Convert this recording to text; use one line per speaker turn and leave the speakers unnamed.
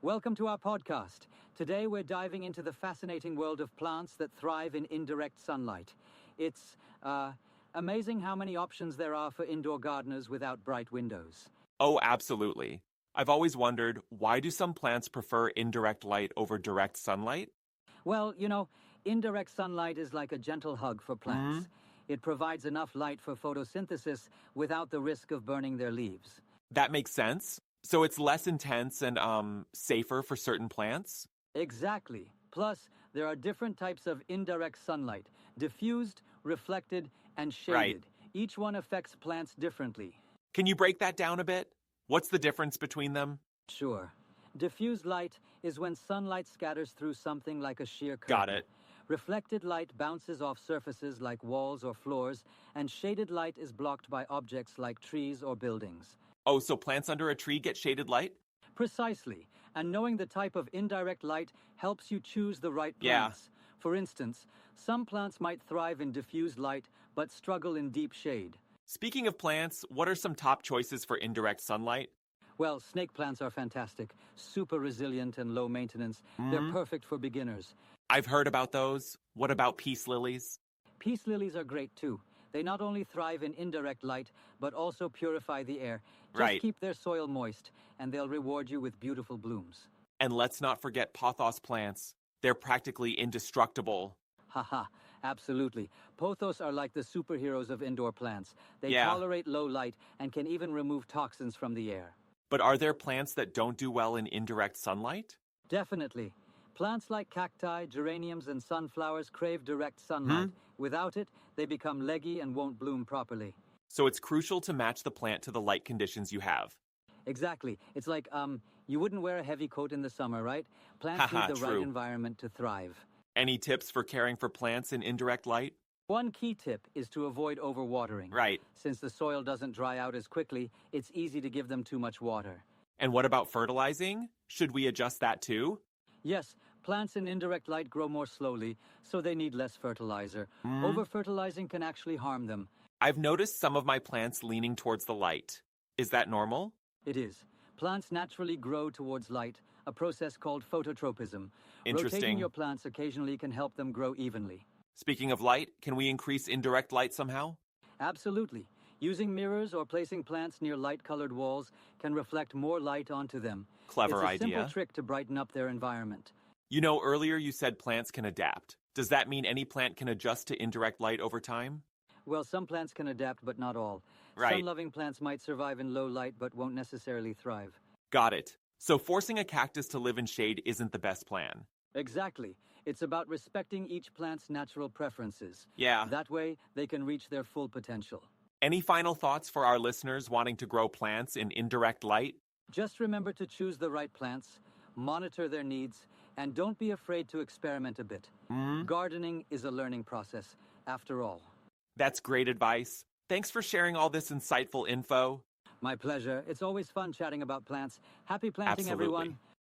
Welcome to our podcast. Today we're diving into the fascinating world of plants that thrive in indirect sunlight. It's amazing how many options there are for indoor gardeners without bright windows.
Oh, absolutely. I've always wondered, why do some plants prefer indirect light over direct sunlight?
Well, indirect sunlight is like a gentle hug for plants. It provides enough light for photosynthesis without the risk of burning their leaves.
That makes sense. So it's less intense and safer for certain plants?
Exactly. Plus, there are different types of indirect sunlight: diffused, reflected, and shaded.
Right.
Each one affects plants differently.
Can you break that down a bit? What's the difference between them?
Sure. Diffused light is when sunlight scatters through something like a sheer curtain.
Got it.
Reflected light bounces off surfaces like walls or floors, and shaded light is blocked by objects like trees or buildings.
Oh, so plants under a tree get shaded light?
Precisely. And knowing the type of indirect light helps you choose the right
Yeah.
plants. For instance, some plants might thrive in diffused light, but struggle in deep shade.
Speaking of plants, what are some top choices for indirect sunlight?
Well, snake plants are fantastic, super resilient and low maintenance. They're perfect for beginners.
I've heard about those. What about peace lilies?
Peace lilies are great too. They not only thrive in indirect light, but also purify the air. Just
Right.
keep their soil moist, and they'll reward you with beautiful blooms.
And let's not forget Pothos plants. They're practically indestructible.
Haha, absolutely. Pothos are like the superheroes of indoor plants. They
Yeah.
tolerate low light and can even remove toxins from the air.
But are there plants that don't do well in indirect sunlight?
Definitely. Plants like cacti, geraniums, and sunflowers crave direct sunlight. Without it, they become leggy and won't bloom properly.
So it's crucial to match the plant to the light conditions you have.
Exactly. It's like, you wouldn't wear a heavy coat in the summer, right? Plants need the right
True.
environment to thrive.
Any tips for caring for plants in indirect light?
One key tip is to avoid overwatering.
Right.
Since the soil doesn't dry out as quickly, it's easy to give them too much water.
And what about fertilizing? Should we adjust that too?
Yes, plants in indirect light grow more slowly, so they need less fertilizer. Over-fertilizing can actually harm them.
I've noticed some of my plants leaning towards the light. Is that normal?
It is. Plants naturally grow towards light, a process called phototropism.
Interesting.
Rotating your plants occasionally can help them grow evenly.
Speaking of light, can we increase indirect light somehow?
Absolutely. Using mirrors or placing plants near light-colored walls can reflect more light onto them.
Clever
It's a simple
idea.
trick to brighten up their environment.
You know, earlier you said plants can adapt. Does that mean any plant can adjust to indirect light over time?
Well, some plants can adapt, but not all.
Right.
Sun-loving plants might survive in low light, but won't necessarily thrive.
Got it. So forcing a cactus to live in shade isn't the best plan.
Exactly. It's about respecting each plant's natural preferences.
Yeah.
That way, they can reach their full potential.
Any final thoughts for our listeners wanting to grow plants in indirect light?
Just remember to choose the right plants, monitor their needs, and don't be afraid to experiment a bit. Gardening is a learning process, after all.
That's great advice. Thanks for sharing all this insightful info.
My pleasure. It's always fun chatting about plants. Happy planting,
Absolutely.
everyone.